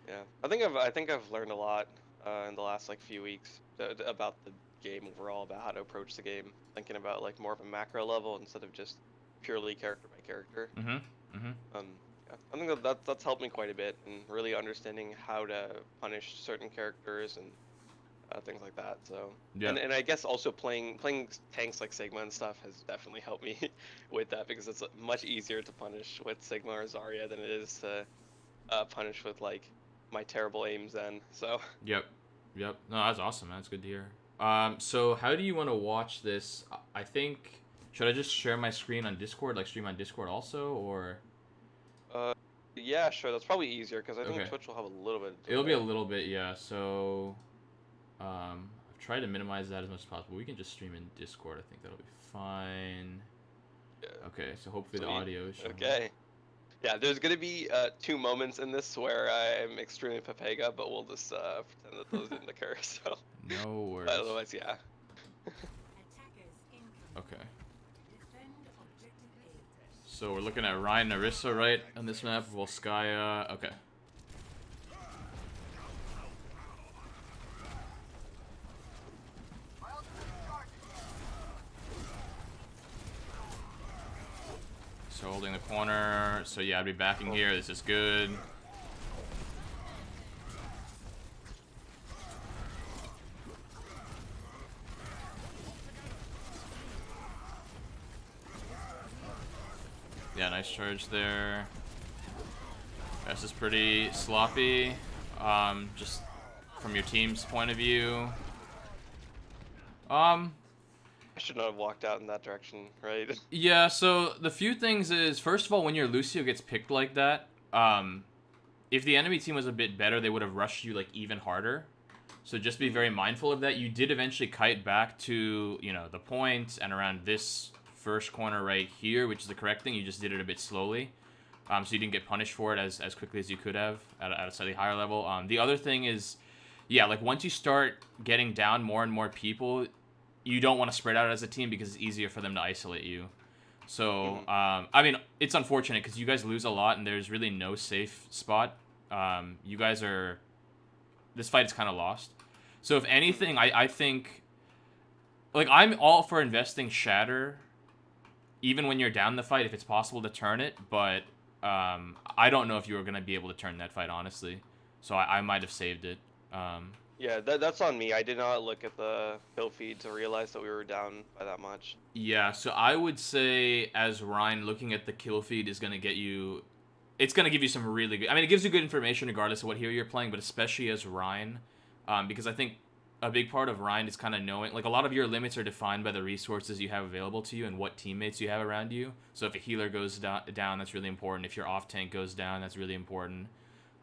Yeah, I think I've learned a lot in the last like few weeks about the game overall, about how to approach the game, thinking about like more of a macro level instead of just purely character by character. Mm-hmm. Mm-hmm. Yeah, I think that's helped me quite a bit in really understanding how to punish certain characters and things like that. So, Yeah. and I guess also playing tanks like Sigma and stuff has definitely helped me with that because it's much easier to punish with Sigma or Zarya than it is to punish with like my terrible aims then. So, Yep. Yep. No, that's awesome, man. That's good to hear. So how do you want to watch this? I think should I just share my screen on Discord, like stream on Discord also, or uh, yeah, sure, that's probably easier because I think okay? Twitch will have a little bit of It'll be a delay. little bit, yeah. So I've tried to minimize that as much as possible. We can just stream in Discord. I think that'll be fine. Yeah, Okay, so hopefully the sweet. audio is showing up. Okay. Yeah, there's gonna be two moments in this where I'm extremely Papega, but we'll just pretend that those didn't occur. So, No but worries. otherwise, yeah. Okay. So we're looking at Rein and Orisa, right, on this map. Volskaya. Okay. So holding the corner. So yeah, I'd be backing Oh, here. This is good. Yeah, nice charge there. This is pretty sloppy. Just from your team's point of view. Um, I should not have walked out in that direction, right? yeah, so the few things is, first of all, when your Lucio gets picked like that, if the enemy team was a bit better, they would have rushed you like even harder. So just be very mindful of that. You did eventually kite back to, you know, the point and around this first corner right here, which is the correct thing. You just did it a bit slowly. So you didn't get punished for it as quickly as you could have at a slightly higher level. The other thing is, yeah, like once you start getting down more and more people, you don't want to spread out as a team because it's easier for them to isolate you. So, Mm-hmm. I mean, it's unfortunate because you guys lose a lot and there's really no safe spot. You guys are... This fight is kind of lost. So, if Mm-hmm. anything, I think... Like, I'm all for investing Shatter, even when you're down the fight, if it's possible to turn it. But I don't know if you were going to be able to turn that fight, honestly. So, I might have saved it. Yeah, that's on me. I did not look at the kill feed to realize that we were down by that much. Yeah, so I would say as Rein, looking at the kill feed is going to get you... It's going to give you some really good... I mean, it gives you good information regardless of what hero you're playing, but especially as Rein. Because I think a big part of Rein is kind of knowing... Like, a lot of your limits are defined by the resources you have available to you and what teammates you have around you. So if a healer goes down, that's really important. If your off-tank goes down, that's really important.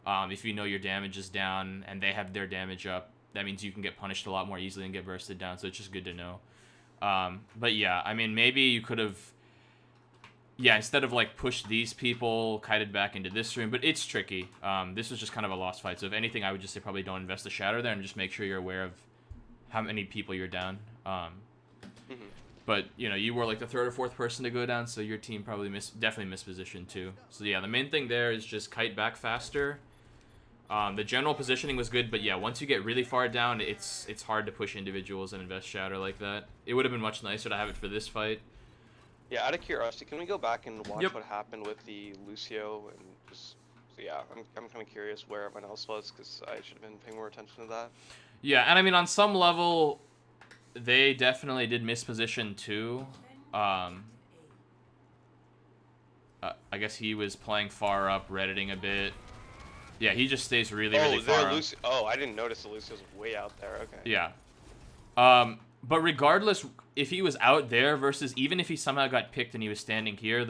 If you know your damage is down and they have their damage up, that means you can get punished a lot more easily and get bursted down. So it's just good to know. But yeah, I mean, maybe you could have, yeah, instead of like push these people, kited back into this room. But it's tricky. This was just kind of a lost fight. So if anything, I would just say probably don't invest the shatter there and just make sure you're aware of how many people you're down. Mm-hmm. But you know, you were like the third or fourth person to go down, so your team probably definitely mispositioned too. So yeah, the main thing there is just kite back faster. The general positioning was good, but yeah, once you get really far down, it's hard to push individuals and invest shatter like that. It would have been much nicer to have it for this fight. Yeah, out of curiosity, can we go back and Yep. watch what happened with the Lucio and just so yeah, I'm kind of curious where everyone else was because I should have been paying more attention to that. Yeah, and I mean on some level, they definitely did misposition too. Um, I guess he was playing far up, redditing a bit. Yeah, he just stays really, really Oh, there far up. Lucio. Oh, I didn't notice the Lucio's way out there. Okay. Yeah. But regardless, if he was out there versus even if he somehow got picked and he was standing here,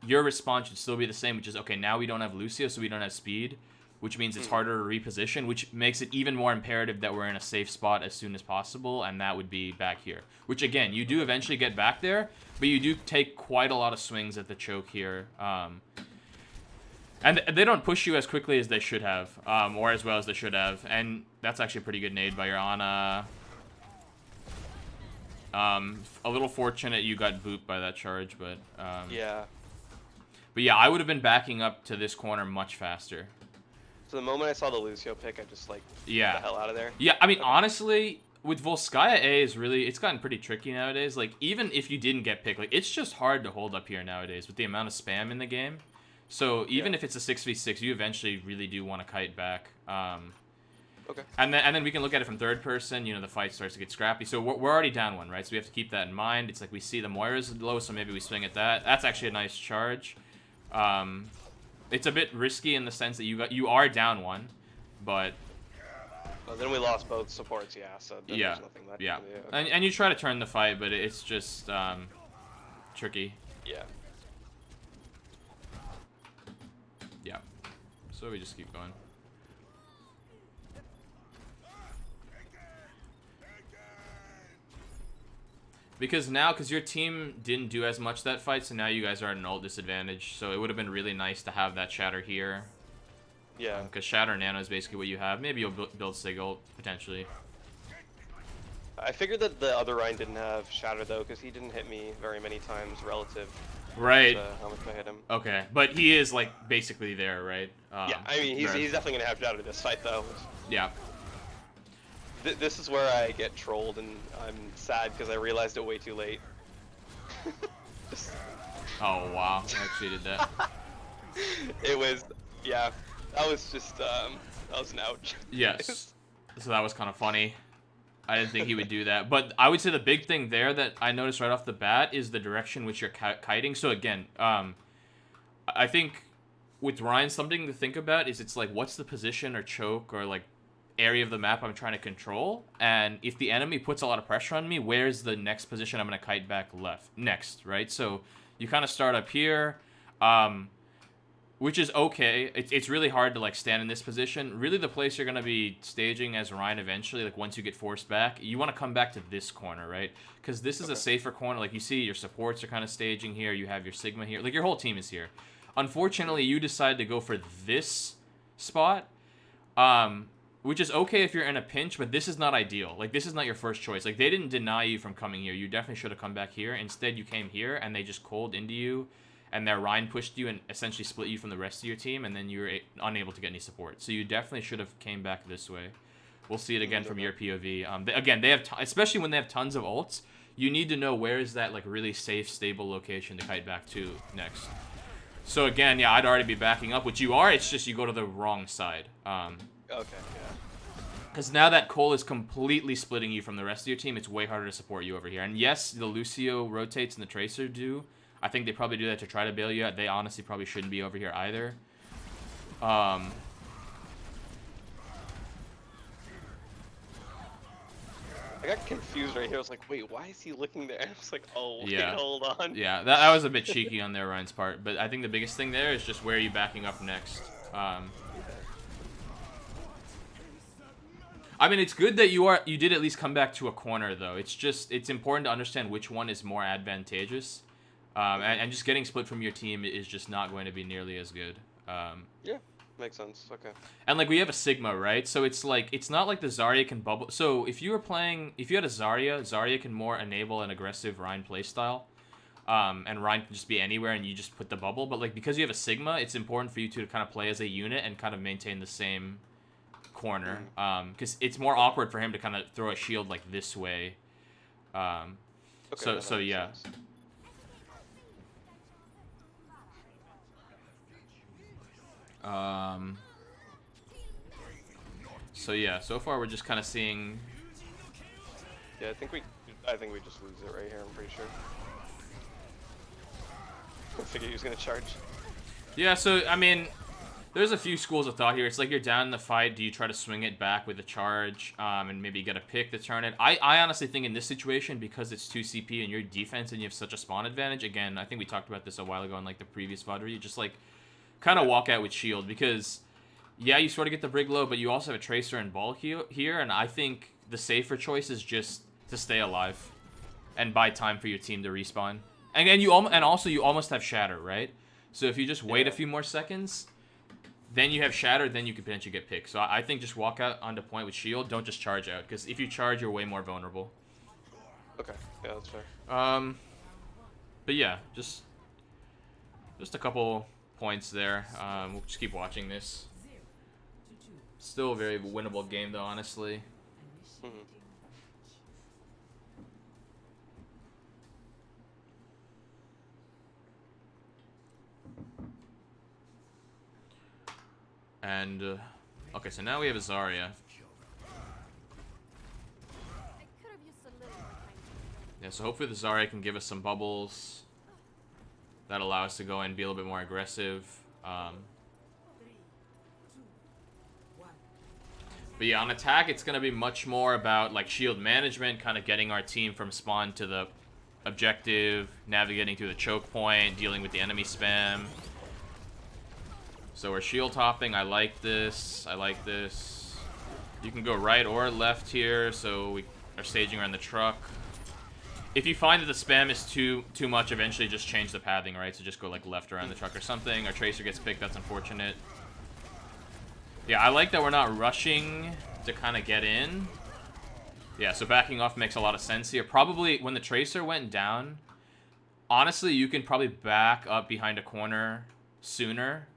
your response should still be the same, which is okay. Now we don't have Lucio, so we don't have speed, which means it's Mm-hmm. harder to reposition, which makes it even more imperative that we're in a safe spot as soon as possible, and that would be back here. Which again, you do eventually get back there, but you do take quite a lot of swings at the choke here. And they don't push you as quickly as they should have, or as well as they should have. And that's actually a pretty good nade by your Ana. A little fortunate you got booped by that charge, Yeah. but yeah, I would have been backing up to this corner much faster. the moment I saw the Lucio pick, I just like Yeah. the hell out of there. Yeah, I mean, Okay. honestly, with Volskaya A is really, it's gotten pretty tricky nowadays. Like, even if you didn't get picked, like, it's just hard to hold up here nowadays with the amount of spam in the game. So even Yeah. if it's a 6v6, you eventually really do want to kite back. Okay. And then we can look at it from third person. You know, the fight starts to get scrappy. So we're already down one, right? So we have to keep that in mind. It's like we see the Moira's low, so maybe we swing at that. That's actually a nice charge. It's a bit risky in the sense that you are down one, but Well, then we lost both supports, yeah. So then yeah, there's nothing left. yeah. To do. Okay. And you try to turn the fight, but it's just tricky. Yeah. Yeah. So we just keep going. Because now, because your team didn't do as much that fight, so now you guys are at an ult disadvantage. So it would have been really nice to have that Shatter here. Yeah. Because Shatter Nano is basically what you have. Maybe you'll build Sig ult, potentially. I figured that the other Rein didn't have Shatter though, because he didn't hit me very many times relative Right. to how much I hit him. Okay. But he is, like, basically there, right? Yeah, I mean, he's definitely going to have Shatter this fight though. Yeah. This is where I get trolled, and I'm sad because I realized it way too late. Oh, wow. I actually did that. It was, yeah, that was just, that was an ouch. Yes. So that was kind of funny. I didn't think he would do that. But I would say the big thing there that I noticed right off the bat is the direction which you're kiting. So again, I think with Ryan, something to think about is it's like, what's the position or choke or like area of the map I'm trying to control? And if the enemy puts a lot of pressure on me, where's the next position I'm going to kite back next, right? So you kind of start up here. Which is okay. It's really hard to like stand in this position. Really, the place you're gonna be staging as Rein eventually, like once you get forced back, you want to come back to this corner, right? Because this is a safer corner. Like you see, your supports are kind of staging here. You have your Sigma here. Like your whole team is here. Unfortunately, you decide to go for this spot, which is okay if you're in a pinch, but this is not ideal. Like this is not your first choice. Like they didn't deny you from coming here. You definitely should have come back here. Instead, you came here and they just cold into you. And their Rein pushed you and essentially split you from the rest of your team, and then you were unable to get any support. So you definitely should have came back this way. We'll see it again from your POV. Again, they have especially when they have tons of ults, you need to know where is that like really safe, stable location to kite back to next. So again, yeah, I'd already be backing up, which you are. It's just you go to the wrong side. Okay, yeah. Because now that Cole is completely splitting you from the rest of your team, it's way harder to support you over here. And yes, the Lucio rotates and the Tracer do. I think they probably do that to try to bail you out. They honestly probably shouldn't be over here either. I got confused right here. I was like, wait, why is he looking there? I was like, oh, wait, yeah. hold on. Yeah, that was a bit cheeky on their Ryan's part. But I think the biggest thing there is just where are you backing up next. I mean, it's good that you did at least come back to a corner, though. It's important to understand which one is more advantageous. And just getting split from your team is just not going to be nearly as good. Yeah, makes sense. Okay. And like we have a Sigma, right? So it's like it's not like the Zarya can bubble. So if you had a Zarya can more enable an aggressive Rein playstyle. And Rein can just be anywhere and you just put the bubble. But like because you have a Sigma, it's important for you to kind of play as a unit and kind of maintain the same corner. Because it's more awkward for him to kind of throw a shield like this way. Okay, so yeah. Sense. So yeah, so far we're just kind of seeing. Yeah, I think we just lose it right here. I'm pretty sure. I figured he was gonna charge. Yeah, so I mean, there's a few schools of thought here. It's like you're down in the fight. Do you try to swing it back with a charge, and maybe get a pick to turn it? I honestly think in this situation, because it's 2 CP and your defense and you have such a spawn advantage. Again, I think we talked about this a while ago in like the previous VOD. You just like kind of walk out with shield because. Yeah, you sort of get the Brig low, but you also have a Tracer and Ball here, and I think the safer choice is just to stay alive and buy time for your team to respawn. And also you almost have Shatter, right? So if you just wait a few more seconds, then you have Shatter, then you could potentially get picked. So I think just walk out onto point with shield, don't just charge out, because if you charge, you're way more vulnerable. Okay, yeah, that's fair. But yeah, just a couple points there. We'll just keep watching this. Still a very winnable game, though, honestly. Mhm. And, okay, so now we have a Zarya. Yeah, so hopefully the Zarya can give us some bubbles. That allow us to go and be a little bit more aggressive. But yeah, on attack, it's going to be much more about like shield management, kind of getting our team from spawn to the objective, navigating through the choke point, dealing with the enemy spam. So we're shield hopping. I like this. I like this. You can go right or left here, so we are staging around the truck. If you find that the spam is too much, eventually just change the pathing, right? So just go like left around the truck or something. Our tracer gets picked. That's unfortunate. Yeah, I like that we're not rushing to kind of get in. Yeah, so backing off makes a lot of sense here. Probably when the tracer went down, honestly, you can probably back up behind a corner sooner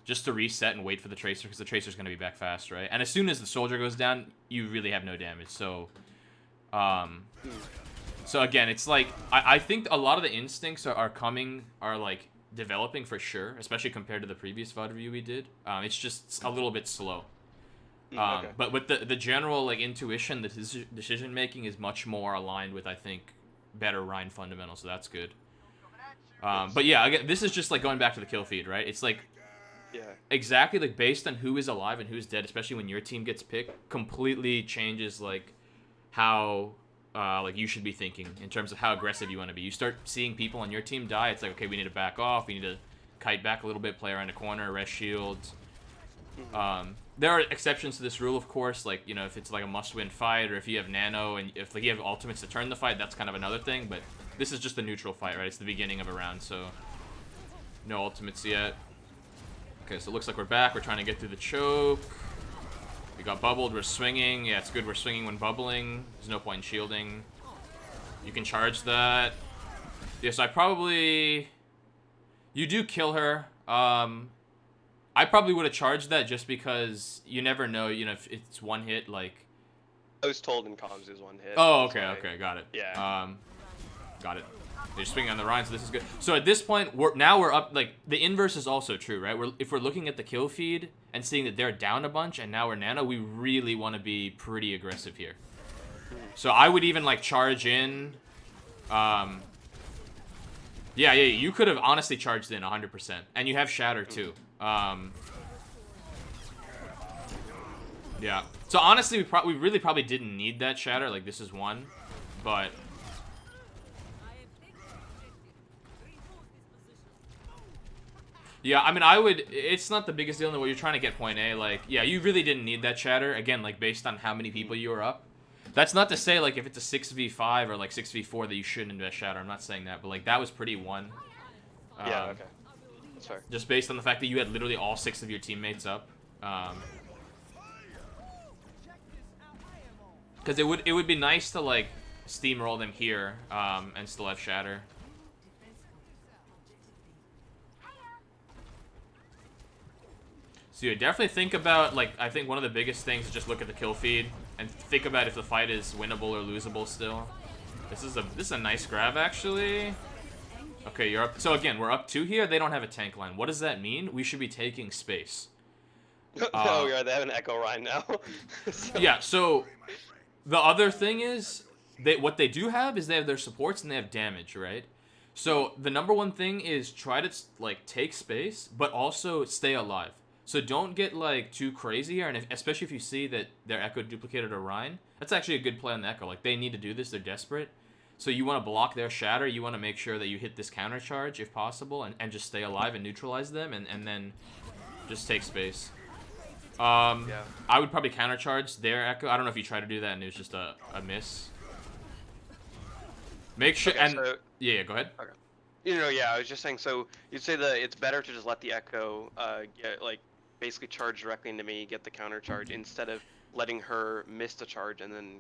just to reset and wait for the tracer, because the tracer's going to be back fast, right? And as soon as the soldier goes down, you really have no damage. So, so again, it's like, I think a lot of the instincts are like developing for sure, especially compared to the previous VOD review we did. It's just a little bit slow. Okay. But with the general like intuition, the decision making is much more aligned with, I think, better Rein fundamentals, so that's good. But yeah, again, this is just like going back to the kill feed, right? It's like exactly like based on who is alive and who's dead, especially when your team gets picked, completely changes like how like you should be thinking in terms of how aggressive you want to be. You start seeing people on your team die, it's like, okay, we need to back off, we need to kite back a little bit, play around a corner, rest shields. There are exceptions to this rule, of course, like, you know, if it's like a must-win fight, or if you have nano and if like you have ultimates to turn the fight, that's kind of another thing, but this is just a neutral fight, right? It's the beginning of a round, so no ultimates yet. Okay, so it looks like we're back. We're trying to get through the choke. We got bubbled. We're swinging. Yeah, it's good we're swinging when bubbling. There's no point in shielding. You can charge that. Yeah, so I probably... You do kill her. I probably would have charged that just because you never know, you know, if it's one hit, like... I was told in comms is one hit. Oh, okay, okay, got it. Yeah. Got it. They're swinging on the Rein, so this is good. So at this point, we're up, like, the inverse is also true, right? If we're looking at the kill feed and seeing that they're down a bunch and now we're nano, we really want to be pretty aggressive here. So I would even, like, charge in. Yeah, you could have honestly charged in 100%. And you have Shatter, too. Yeah. So honestly, we really probably didn't need that Shatter. Like, this is one. But... Yeah, I mean, it's not the biggest deal in the world. You're trying to get point A. Like, yeah, you really didn't need that Shatter. Again, like, based on how many people you were up. That's not to say, like, if it's a 6v5 or, like, 6v4 that you shouldn't invest Shatter. I'm not saying that. But, like, that was pretty one. Yeah, okay. That's fair. Just based on the fact that you had literally all 6 of your teammates up. Because it would be nice to, like, steamroll them here and still have Shatter. So yeah, definitely think about, like, I think one of the biggest things is just look at the kill feed and think about if the fight is winnable or losable still. This is a nice grab, actually. Okay, you're up. So again, we're up 2 here. They don't have a tank line. What does that mean? We should be taking space. Oh, yeah, they have an Echo Rein now. Yeah, so the other thing is, what they do have is they have their supports and they have damage, right? So the number one thing is try to, like, take space, but also stay alive. So don't get, like, too crazy here, and especially if you see that their Echo duplicated a Rein. That's actually a good play on the Echo. Like, they need to do this. They're desperate. So you want to block their Shatter. You want to make sure that you hit this counter charge if possible, and just stay alive and neutralize them, and then just take space. Yeah. I would probably counter charge their Echo. I don't know if you try to do that and it was just a miss. Make sure, Okay, and so, yeah, go ahead. Okay. You know, yeah, I was just saying, so you'd say that it's better to just let the Echo get, like, basically charge directly into me, get the counter charge, instead of letting her miss the charge and then,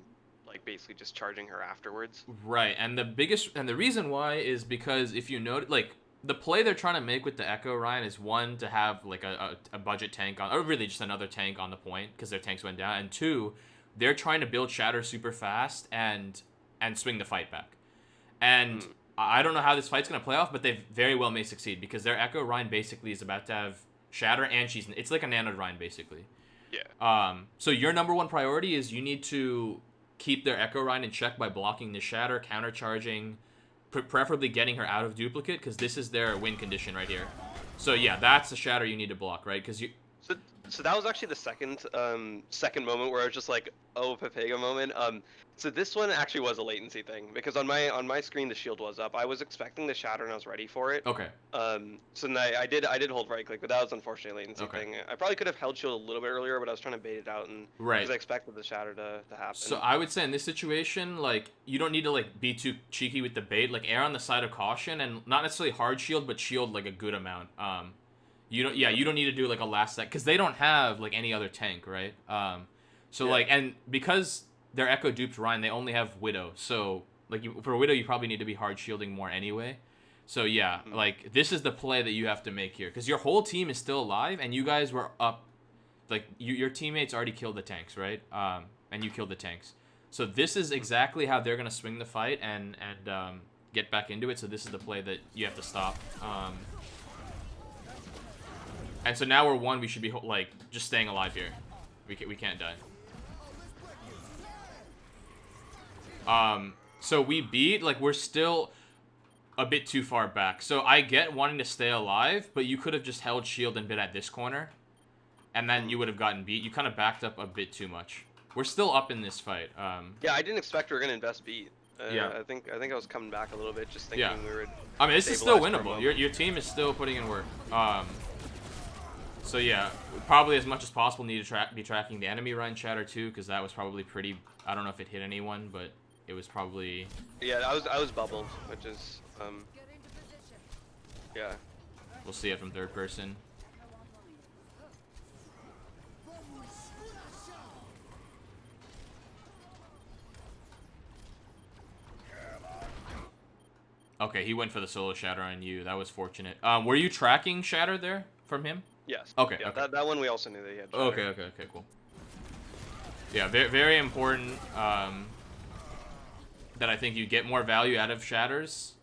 like, basically just charging her afterwards. Right, and the reason why is because if you note, like, the play they're trying to make with the Echo, Ryan, is one, to have like a budget tank on, or really just another tank on the point because their tanks went down, and two, they're trying to build Shatter super fast and swing the fight back. And I don't know how this fight's gonna play off, but they very well may succeed because their Echo Ryan basically is about to have Shatter, and it's like a nano Ryan basically. Yeah. So your number one priority is you need to keep their Echo Ryan in check by blocking the Shatter, countercharging, preferably getting her out of duplicate, because this is their win condition right here. So yeah, that's the Shatter you need to block, right? Because you. So that was actually the second moment where I was just like, oh, Pepega moment. So this one actually was a latency thing because on my screen the shield was up. I was expecting the shatter and I was ready for it. Okay. So then I did hold right click, but that was unfortunately a latency thing. I probably could have held shield a little bit earlier, but I was trying to bait it out and because I expected the shatter to happen. So I would say in this situation, like, you don't need to like be too cheeky with the bait. Like, err on the side of caution and not necessarily hard shield, but shield like a good amount. You don't need to do like a last sec because they don't have like any other tank, right? Like, and because their Echo duped Rein, they only have Widow. So like for Widow, you probably need to be hard shielding more anyway. So yeah, like this is the play that you have to make here because your whole team is still alive and you guys were up. Like your teammates already killed the tanks, right? And you killed the tanks. So this is exactly how they're gonna swing the fight and get back into it. So this is the play that you have to stop. And so now we're one. We should be like just staying alive here. We can't die. So we beat, like, we're still a bit too far back. So I get wanting to stay alive, but you could have just held shield and been at this corner, and then you would have gotten beat. You kind of backed up a bit too much. We're still up in this fight. Yeah, I didn't expect we were gonna invest beat. Yeah. I think I was coming back a little bit, just thinking we were. I mean, this is still winnable. Your team is still putting in work. So yeah, probably as much as possible need to be tracking the enemy Rein chatter too, because that was probably pretty. I don't know if it hit anyone, but it was probably. Yeah, I was bubbled, which is yeah. We'll see it from third person. Okay, he went for the solo shatter on you. That was fortunate. Were you tracking shatter there from him? Yes. Okay. Yeah, okay. That one we also knew that he had shatter. Okay, cool. Yeah, very, very important that I think you get more value out of shatters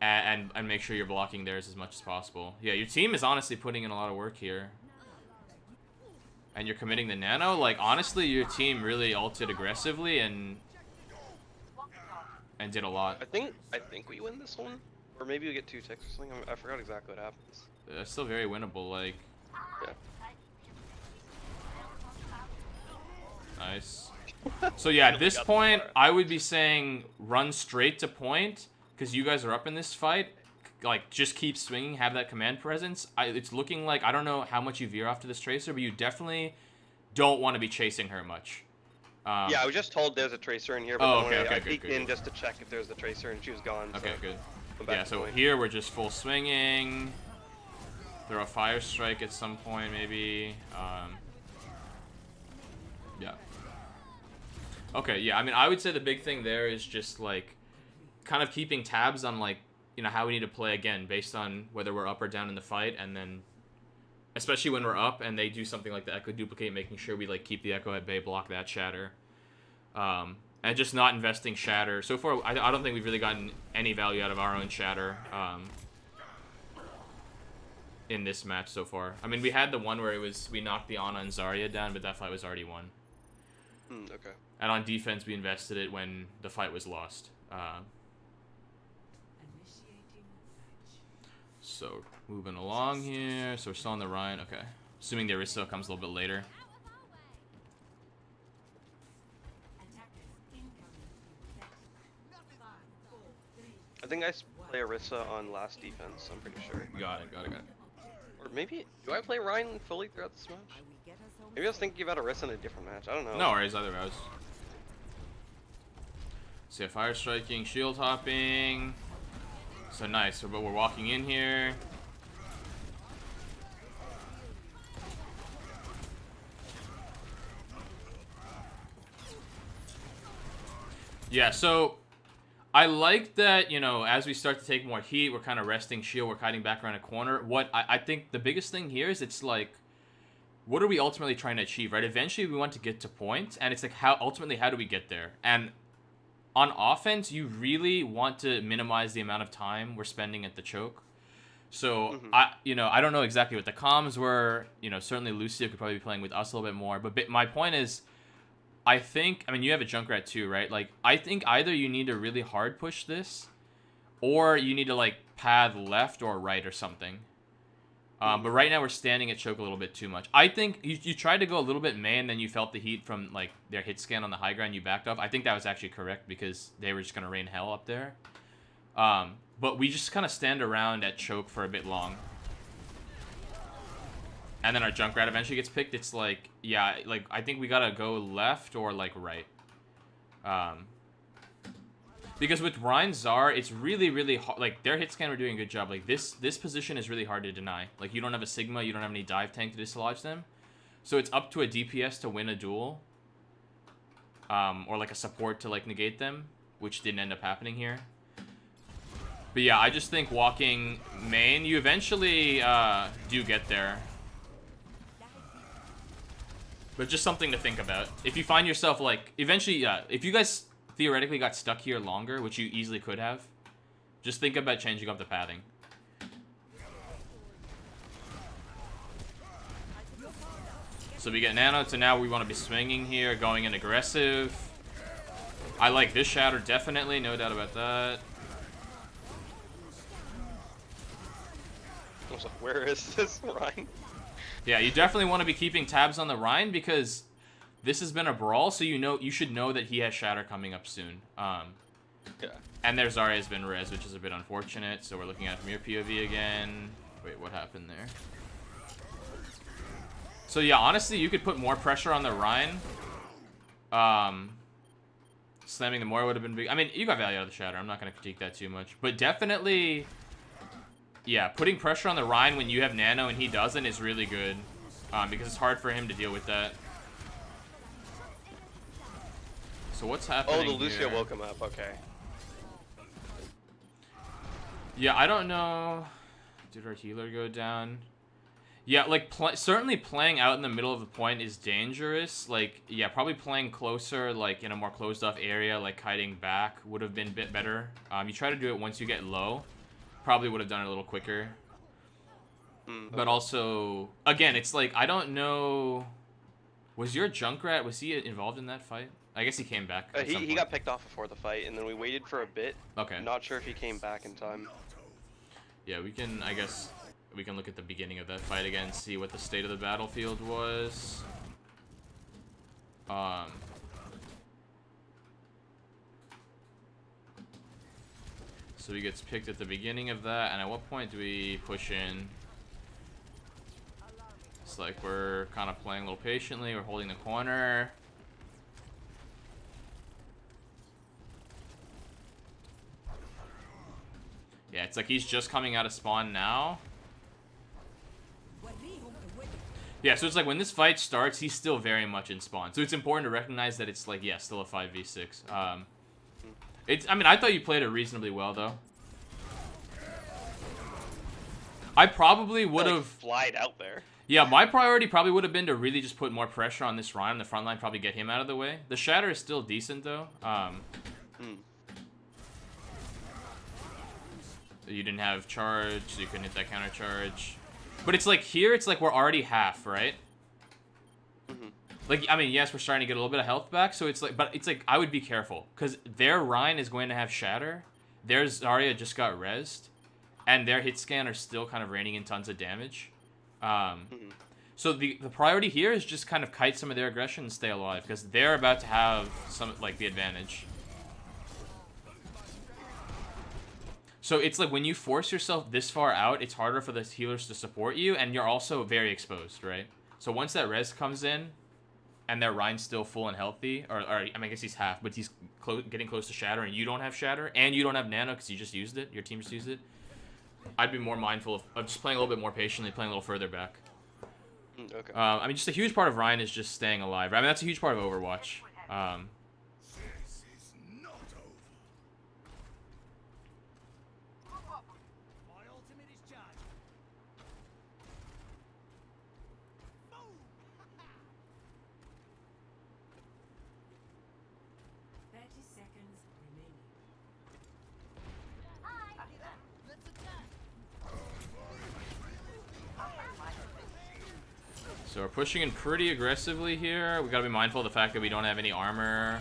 and make sure you're blocking theirs as much as possible. Yeah, your team is honestly putting in a lot of work here. And you're committing the nano. Like, honestly, your team really ulted aggressively and did a lot. I think we win this one, or maybe we get 2 ticks or something. I forgot exactly what happens. It's still very winnable. Like, yeah. Nice. So yeah, at this point, I would be saying run straight to point because you guys are up in this fight. Like, just keep swinging, have that command presence. It's looking like, I don't know how much you veer off to this Tracer, but you definitely don't want to be chasing her much. Yeah, I was just told there's a Tracer in here, but I peeked in just to check if there's the Tracer, and she was gone. Okay, so good. Yeah, so here we're just full swinging. Throw a fire strike at some point, maybe. Yeah. Okay, yeah, I mean, I would say the big thing there is just, like, kind of keeping tabs on, like, you know, how we need to play again based on whether we're up or down in the fight, and then, especially when we're up and they do something like the Echo duplicate, making sure we, like, keep the Echo at bay, block that shatter. And just not investing shatter. So far, I don't think we've really gotten any value out of our own shatter in this match so far. I mean, we had the one where we knocked the Ana and Zarya down, but that fight was already won. Okay. And on defense, we invested it when the fight was lost. So, moving along here. So, we're still on the Rein. Okay. Assuming the Orisa comes a little bit later. I think I play Orisa on last defense, I'm pretty sure. Got it. Or maybe, do I play Rein fully throughout this match? Maybe I was thinking about Orisa in a different match, I don't know. No worries, either way. So yeah, fire striking, shield hopping. So nice, but we're walking in here. Yeah, so I like that, you know, as we start to take more heat, we're kind of resting shield, we're hiding back around a corner. What I think the biggest thing here is it's like, what are we ultimately trying to achieve, right? Eventually we want to get to point, and it's like, how do we get there? And on offense, you really want to minimize the amount of time we're spending at the choke. So, I don't know exactly what the comms were. You know, certainly Lucio could probably be playing with us a little bit more. But my point is, I mean, you have a Junkrat too, right? Like, I think either you need to really hard push this, or you need to, like, pad left or right or something. But right now we're standing at choke a little bit too much. I think you tried to go a little bit May, and then you felt the heat from, like, their hit scan on the high ground, you backed off. I think that was actually correct because they were just going to rain hell up there. But we just kind of stand around at choke for a bit long. And then our Junkrat eventually gets picked. It's like, yeah, like, I think we got to go left or, like, right. Because with Rein Zar, it's really, really hard. Like, their hit scan were doing a good job. Like, this position is really hard to deny. Like, you don't have a Sigma, you don't have any dive tank to dislodge them. So it's up to a DPS to win a duel. Or, like, a support to, like, negate them, which didn't end up happening here. But yeah, I just think walking main, you eventually do get there. But just something to think about. If you find yourself, like, eventually, yeah, if you guys theoretically got stuck here longer, which you easily could have, just think about changing up the pathing. So we get Nano, so now we want to be swinging here, going in aggressive. I like this Shatter, definitely, no doubt about that. I was like, where is this Rein? Yeah, you definitely want to be keeping tabs on the Rein because this has been a brawl, so you should know that he has Shatter coming up soon. Yeah. And their Zarya has been res, which is a bit unfortunate. So we're looking at it from your POV again. Wait, what happened there? So yeah, honestly, you could put more pressure on the Rein. Slamming the more would have been big. I mean, you got value out of the Shatter. I'm not going to critique that too much. But definitely, yeah, putting pressure on the Rein when you have Nano and he doesn't is really good. Because it's hard for him to deal with that. So what's happening? Oh, the Lucio here? woke him up. Okay. Yeah, I don't know. Did our healer go down? Yeah, like, certainly playing out in the middle of the point is dangerous. Like, yeah, probably playing closer, like, in a more closed-off area, like, hiding back would have been a bit better. You try to do it once you get low. Probably would have done it a little quicker. But also, again, it's like, I don't know... Was your Junkrat, was he involved in that fight? I guess he came back. He got picked off before the fight, and then we waited for a bit. Okay. Not sure if he came back in time. Yeah, we can, I guess, we can look at the beginning of that fight again, see what the state of the battlefield was. So he gets picked at the beginning of that, and at what point do we push in? It's like we're kind of playing a little patiently, we're holding the corner. Yeah, it's like he's just coming out of spawn now. Yeah, so it's like when this fight starts, he's still very much in spawn. So it's important to recognize that it's like, yeah, still a 5v6. I mean, I thought you played it reasonably well, though. I probably would have... flied out there. Yeah, my priority probably would have been to really just put more pressure on this Rein on the front line, probably get him out of the way. The Shatter is still decent, though. You didn't have charge, so you couldn't hit that counter charge. But it's like here, it's like we're already half, right? Like, I mean, yes, we're starting to get a little bit of health back, so it's like, but it's like, I would be careful. Because their Rein is going to have Shatter, their Zarya just got rezzed, and their hit scan are still kind of raining in tons of damage. So the priority here is just kind of kite some of their aggression and stay alive, because they're about to have some, like, the advantage. So it's like when you force yourself this far out, it's harder for the healers to support you, and you're also very exposed, right? So once that res comes in, and their Rein's still full and healthy, or I mean, I guess he's half, but he's getting close to Shatter, and you don't have Shatter, and you don't have Nano because you just used it, your team just used it, I'd be more mindful of just playing a little bit more patiently, playing a little further back. Okay. I mean, just a huge part of Rein is just staying alive. I mean, that's a huge part of Overwatch. So we're pushing in pretty aggressively here. We gotta be mindful of the fact that we don't have any armor.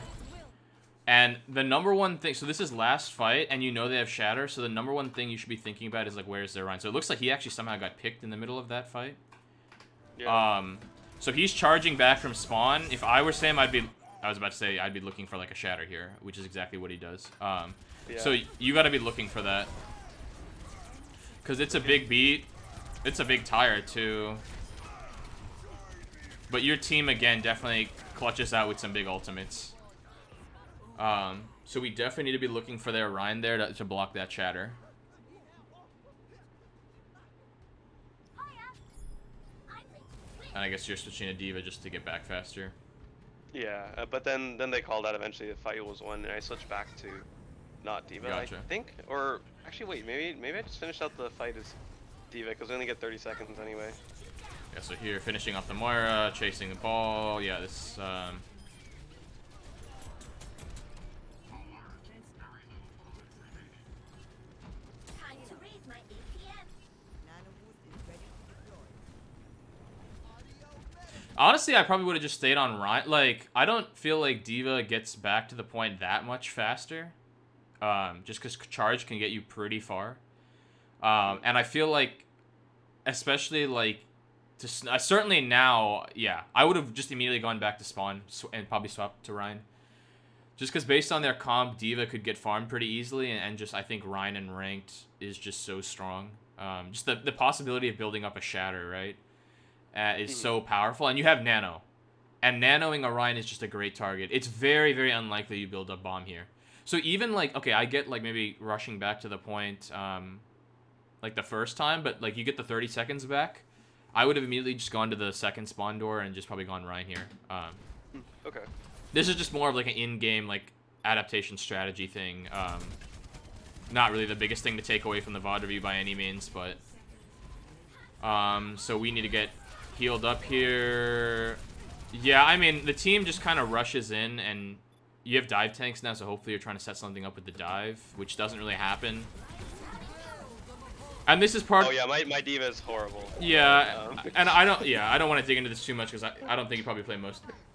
And the number one thing, so this is last fight, and you know they have Shatter, so the number one thing you should be thinking about is, like, where's their Rein? So it looks like he actually somehow got picked in the middle of that fight. Yeah. So he's charging back from spawn. If I were Sam, I was about to say, I'd be looking for, like, a Shatter here, which is exactly what he does. Yeah. So you gotta be looking for that. Because it's a big beat. It's a big tire, too. But your team, again, definitely clutches out with some big ultimates. So we definitely need to be looking for their Rein there to block that Shatter. And I guess you're switching to D.Va just to get back faster. Yeah, but then they called out eventually the fight was won, and I switched back to not D.Va, Gotcha. I think. Or, actually, wait, maybe I just finished out the fight as D.Va, because we only get 30 seconds anyway. Yeah, so here, finishing off the Moira, chasing the ball. Yeah, this, honestly, I probably would have just stayed on Rein. Like, I don't feel like D.Va gets back to the point that much faster. Just because charge can get you pretty far. And I feel like, especially, like, certainly now, yeah, I would have just immediately gone back to spawn and probably swapped to Rein. Just because based on their comp, D.Va could get farmed pretty easily, and just I think Rein and ranked is just so strong. Just the possibility of building up a Shatter, right, is so powerful. And you have Nano. And nanoing a Rein is just a great target. It's very, very unlikely you build a bomb here. So even, like, okay, I get, like, maybe rushing back to the point, like, the first time, but, like, you get the 30 seconds back. I would have immediately just gone to the second spawn door and just probably gone Rein here. Okay. This is just more of, like, an in-game, like, adaptation strategy thing. Not really the biggest thing to take away from the VOD review by any means, but... so we need to get healed up here. Yeah, I mean, the team just kind of rushes in, and you have dive tanks now, so hopefully you're trying to set something up with the dive, which doesn't really happen. And this is part... Oh, yeah, my D.Va is horrible. Yeah, and I don't want to dig into this too much, because I don't think you probably play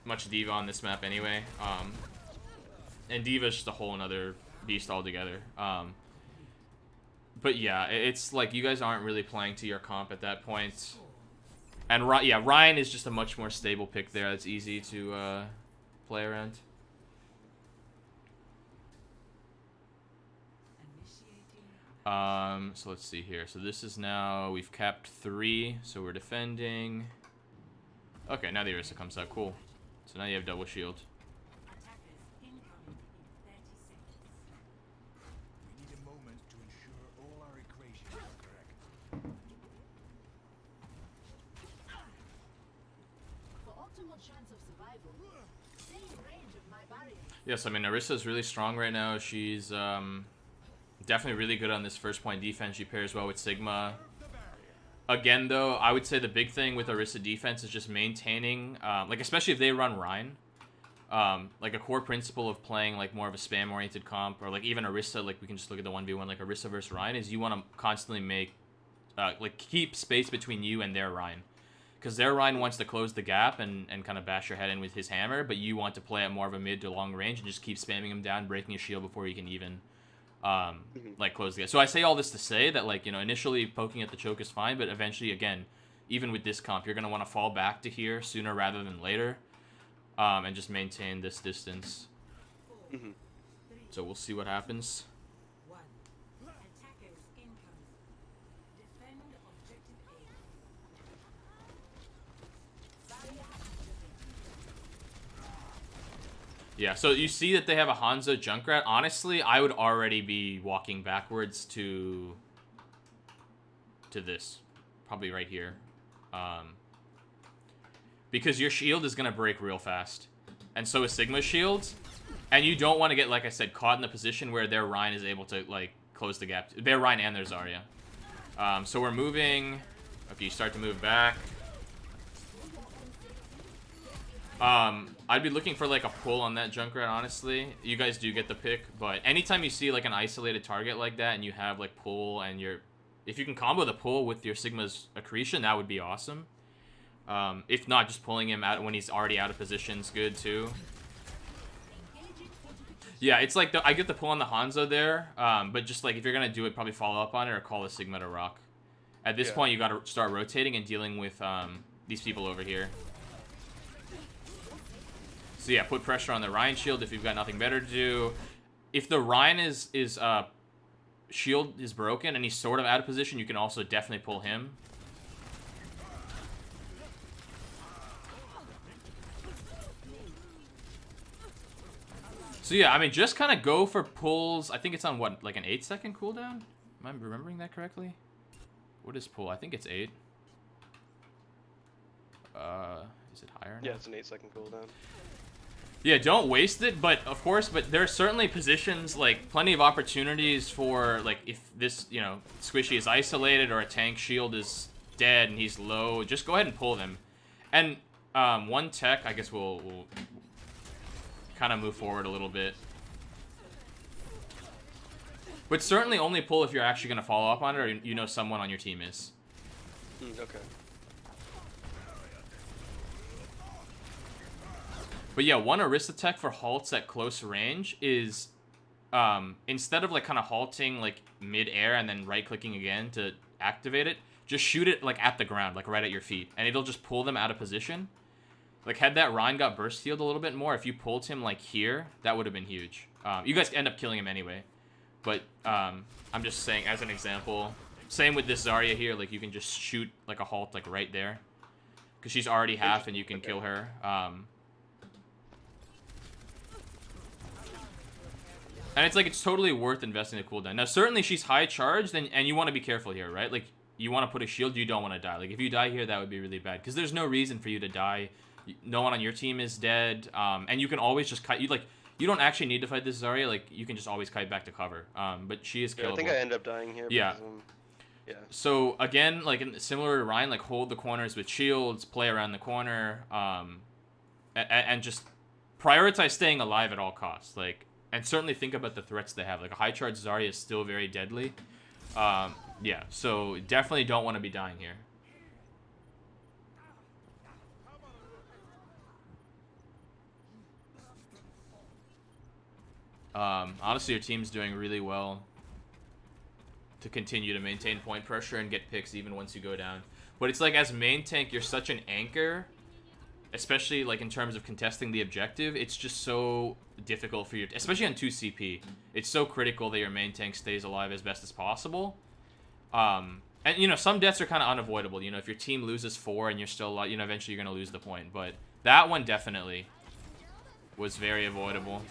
much D.Va on this map anyway. And D.Va's just a whole another beast altogether. But yeah, it's like you guys aren't really playing to your comp at that point. And yeah, Rein is just a much more stable pick there. That's easy to play around. So let's see here. So this is now, we've capped 3, so we're defending. Okay, now the Orisa comes out. Cool. So now you have double shield. Yes, I mean, Orisa is really strong right now. She's definitely really good on this first point defense. She pairs well with Sigma. Again, though, I would say the big thing with Orisa defense is just maintaining, like, especially if they run Rein, like, a core principle of playing, like, more of a spam-oriented comp, or, like, even Orisa, like, we can just look at the 1v1, like, Orisa versus Rein, is you want to constantly make, like, keep space between you and their Rein. Because their Rein wants to close the gap and kind of bash your head in with his hammer, but you want to play at more of a mid to long range and just keep spamming him down, breaking his shield before he can even, like, close the gap. So I say all this to say that, like, you know, initially poking at the choke is fine, but eventually, again, even with this comp, you're going to want to fall back to here sooner rather than later, and just maintain this distance. So we'll see what happens. Yeah, so you see that they have a Hanzo Junkrat. Honestly, I would already be walking backwards to this. Probably right here. Because your shield is going to break real fast. And so is Sigma's shield. And you don't want to get, like I said, caught in the position where their Rein is able to, like, close the gap. Their Rein and their Zarya. So we're moving. Okay, you start to move back. I'd be looking for like a pull on that Junkrat, honestly. You guys do get the pick, but anytime you see like an isolated target like that and you have like pull and if you can combo the pull with your Sigma's accretion, that would be awesome. If not, just pulling him out when he's already out of position is good too. Yeah, it's like I get the pull on the Hanzo there, but just like if you're gonna do it, probably follow up on it or call the Sigma to rock. At this point, you gotta start rotating and dealing with these people over here. So yeah, put pressure on the Rein shield if you've got nothing better to do. If the Rein shield is broken and he's sort of out of position, you can also definitely pull him. So yeah, I mean, just kind of go for pulls. I think it's on what, like an 8-second cooldown? Am I remembering that correctly? What is pull? I think it's 8. Is it higher now? Yeah, it's an 8-second cooldown. Yeah, don't waste it, but of course, but there are certainly positions, like, plenty of opportunities for, like, if this, you know, squishy is isolated or a tank shield is dead and he's low, just go ahead and pull them. And, one tech, I guess we'll kind of move forward a little bit. But certainly only pull if you're actually going to follow up on it or you know someone on your team is. Okay. But yeah, one Orisa tech for halts at close range is, instead of like kind of halting like mid-air and then right-clicking again to activate it, just shoot it like at the ground, like right at your feet, and it'll just pull them out of position. Like had that Rein got burst healed a little bit more, if you pulled him like here, that would have been huge. You guys end up killing him anyway, but I'm just saying as an example. Same with this Zarya here, like you can just shoot like a halt like right there, because she's already half and you can kill her. And it's like, it's totally worth investing the cooldown. Now, certainly she's high charged, and you want to be careful here, right? Like, you want to put a shield, you don't want to die. Like, if you die here, that would be really bad. Because there's no reason for you to die. No one on your team is dead. And you can always just kite. You don't actually need to fight this Zarya. Like, you can just always kite back to cover. But she is killable. Yeah, I think I end up dying here. Yeah. Because, yeah. So, again, like, similar to Rein, like, hold the corners with shields, play around the corner, and just prioritize staying alive at all costs. Like, and certainly think about the threats they have. Like, a high-charge Zarya is still very deadly. Yeah, so definitely don't want to be dying here. Honestly, your team's doing really well to continue to maintain point pressure and get picks even once you go down. But it's like, as main tank, you're such an anchor, especially like in terms of contesting the objective. It's just so difficult for you, especially on 2 CP. It's so critical that your main tank stays alive as best as possible. And you know, some deaths are kind of unavoidable. You know, if your team loses 4 and you're still alive, you know, eventually you're going to lose the point. But that one definitely was very avoidable.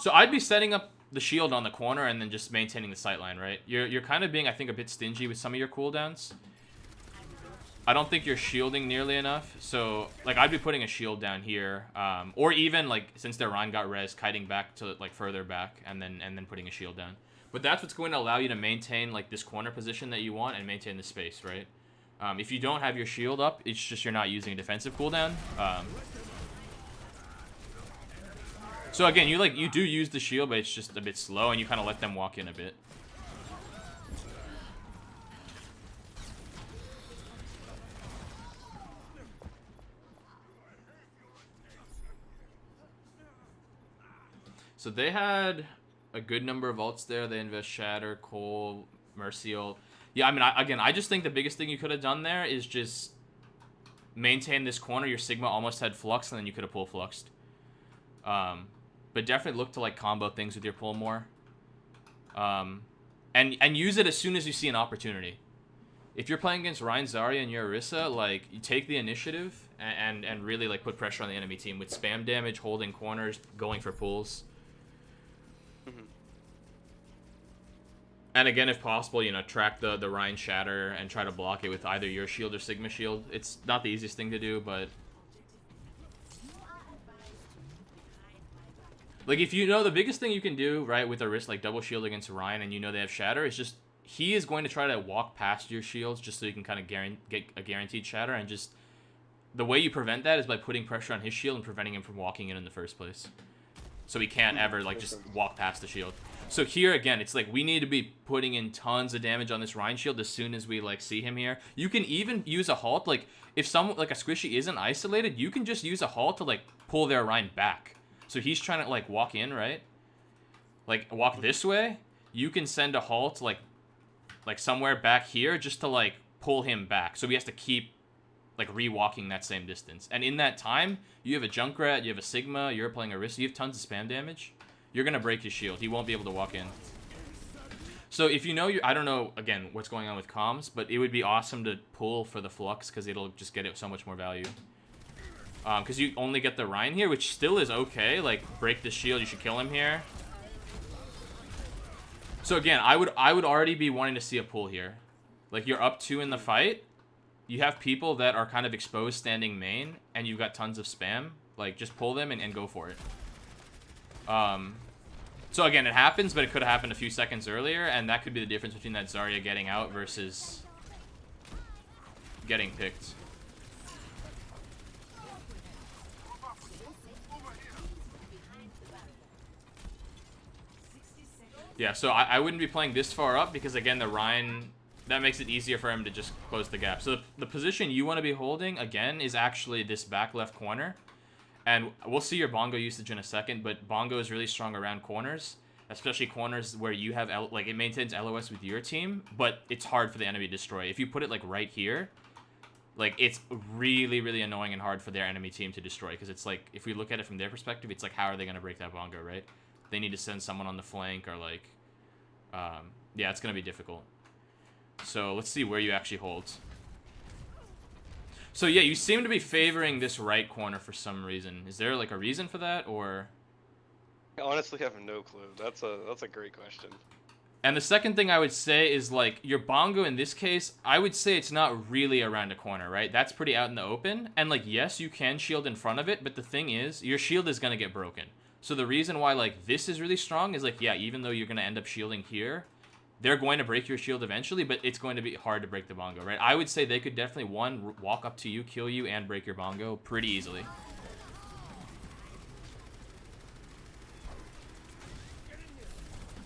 So I'd be setting up the shield on the corner and then just maintaining the sightline, right? You're kind of being, I think, a bit stingy with some of your cooldowns. I don't think you're shielding nearly enough. So, like, I'd be putting a shield down here. Or even, like, since their Rein got res, kiting back to, like, further back and then putting a shield down. But that's what's going to allow you to maintain, like, this corner position that you want and maintain the space, right? If you don't have your shield up, it's just you're not using a defensive cooldown. So again, you do use the shield, but it's just a bit slow, and you kind of let them walk in a bit. So they had a good number of ults there. They invest Shatter, Cole, Mercy ult. Yeah, I mean, I just think the biggest thing you could have done there is just maintain this corner. Your Sigma almost had Flux, and then you could have pull Fluxed. But definitely look to like combo things with your pull more. And use it as soon as you see an opportunity. If you're playing against Rein, Zarya, and your Orisa, like, you take the initiative and really like put pressure on the enemy team with spam damage, holding corners, going for pulls. And again, if possible, you know, track the Rein Shatter and try to block it with either your shield or Sigma shield. It's not the easiest thing to do, but like, if you know, the biggest thing you can do, right, with a risk like double shield against Rein and you know they have Shatter is just he is going to try to walk past your shields just so you can kind of get a guaranteed shatter, and just the way you prevent that is by putting pressure on his shield and preventing him from walking in the first place. So he can't ever like just walk past the shield. So here again, it's like we need to be putting in tons of damage on this Rein shield as soon as we like see him here. You can even use a halt, like if someone like a squishy isn't isolated, you can just use a halt to like pull their Rein back. So he's trying to like walk in, right? Like walk this way. You can send a halt like somewhere back here just to like pull him back. So he has to keep like re-walking that same distance. And in that time, you have a Junkrat, you have a Sigma, you're playing Orisa, you have tons of spam damage. You're gonna break his shield. He won't be able to walk in. So if you know I don't know again what's going on with comms, but it would be awesome to pull for the Flux because it'll just get it so much more value. Because you only get the Rein here, which still is okay. Like break the shield, you should kill him here. So again, I would already be wanting to see a pull here. Like you're up 2 in the fight. You have people that are kind of exposed standing main, and you've got tons of spam. Like just pull them and go for it. So again, it happens, but it could have happened a few seconds earlier, and that could be the difference between that Zarya getting out versus getting picked. Yeah, so I wouldn't be playing this far up because, again, the Rein, that makes it easier for him to just close the gap. So the position you want to be holding, again, is actually this back left corner. And we'll see your Bongo usage in a second, but Bongo is really strong around corners, especially corners where you have, like, it maintains LOS with your team, but it's hard for the enemy to destroy. If you put it, like, right here, like, it's really, really annoying and hard for their enemy team to destroy, because it's, like, if we look at it from their perspective, it's, like, how are they going to break that Bongo, right? They need to send someone on the flank or, like, yeah, it's going to be difficult. So let's see where you actually hold. So yeah, you seem to be favoring this right corner for some reason. Is there like a reason for that, or? I honestly have no clue. That's a great question. And the second thing I would say is like your Bongo in this case, I would say it's not really around a corner, right? That's pretty out in the open. And like, yes, you can shield in front of it, but the thing is, your shield is going to get broken. So the reason why like this is really strong is like, yeah, even though you're going to end up shielding here, they're going to break your shield eventually, but it's going to be hard to break the Bongo, right? I would say they could definitely, one, walk up to you, kill you, and break your Bongo pretty easily.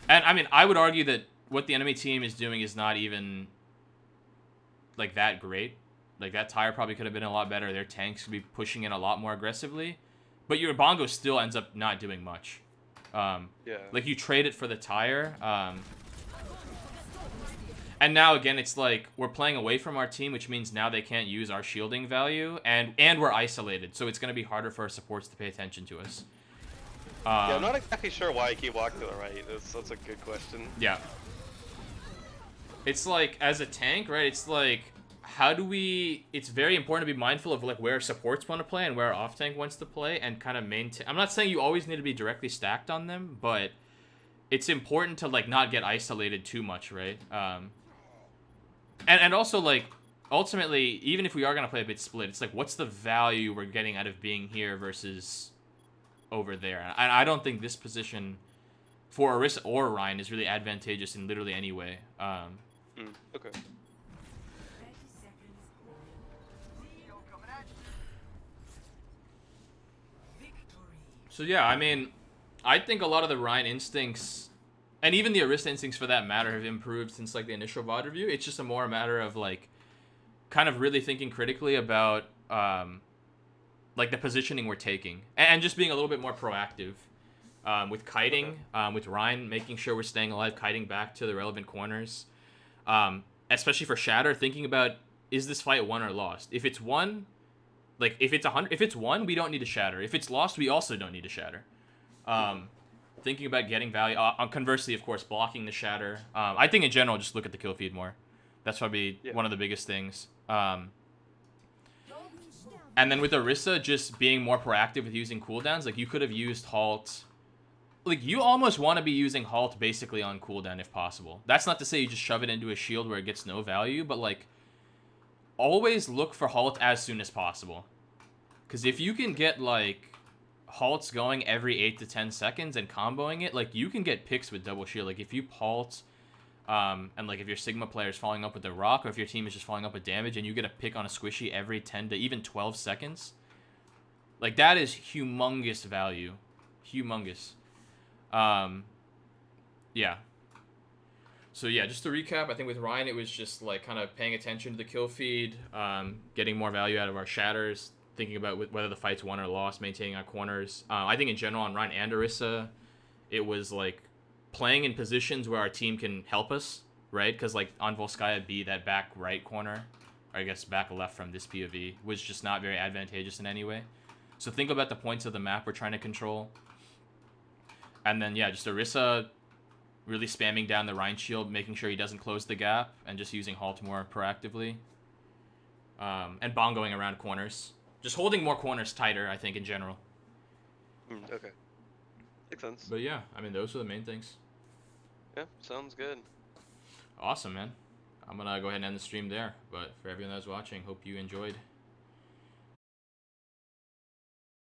And, I mean, I would argue that what the enemy team is doing is not even, like, that great. Like, that tire probably could have been a lot better. Their tanks could be pushing in a lot more aggressively. But your Bongo still ends up not doing much. Yeah. Like, you trade it for the tire. And now, again, it's like, we're playing away from our team, which means now they can't use our shielding value, and we're isolated, so it's going to be harder for our supports to pay attention to us. Yeah, I'm not exactly sure why I keep walking to the right. That's a good question. Yeah. It's like, as a tank, right, it's like, how do we... It's very important to be mindful of, like, where supports want to play and where our off-tank wants to play, and kind of maintain... I'm not saying you always need to be directly stacked on them, but it's important to, like, not get isolated too much, right? And also, like, ultimately, even if we are going to play a bit split, it's like, what's the value we're getting out of being here versus over there? And I don't think this position for Orisa or Rein is really advantageous in literally any way. Okay. So, yeah, I mean, I think a lot of the Rein instincts... And even the Orisa instincts, for that matter, have improved since, like, the initial VOD review. It's just a more matter of, like, kind of really thinking critically about, like, the positioning we're taking. And just being a little bit more proactive. With kiting, with Rein, making sure we're staying alive, kiting back to the relevant corners. Especially for Shatter, thinking about, is this fight won or lost? If it's won, like, if it's won, we don't need to Shatter. If it's lost, we also don't need to Shatter. Thinking about getting value. Conversely, of course, blocking the Shatter. I think in general, just look at the kill feed more. That's probably one of the biggest things. And then with Orisa, just being more proactive with using cooldowns. Like, you could have used Halt. Like, you almost want to be using Halt basically on cooldown if possible. That's not to say you just shove it into a shield where it gets no value, but, like, always look for Halt as soon as possible. Because if you can get, like... halts going every 8 to 10 seconds and comboing it, like, you can get picks with double shield. Like, if you halt And like if your Sigma player is following up with the rock, or if your team is just following up with damage, and you get a pick on a squishy every 10 to even 12 seconds, like that is humongous value, humongous. Yeah. So yeah, just to recap, I think with Rein it was just like kind of paying attention to the kill feed, getting more value out of our shatters, thinking about whether the fight's won or lost, maintaining our corners. I think in general on Rein and Orisa, it was like playing in positions where our team can help us, right? Because like on Volskaya B, that back right corner, or I guess back left from this POV, was just not very advantageous in any way. So think about the points of the map we're trying to control. And then yeah, just Orisa really spamming down the Rein shield, making sure he doesn't close the gap, and just using Halt more proactively. And bongoing around corners. Just holding more corners tighter, I think, in general. Okay. Makes sense. But yeah, I mean, those are the main things. Yeah, sounds good. Awesome, man. I'm going to go ahead and end the stream there. But for everyone that was watching, hope you enjoyed.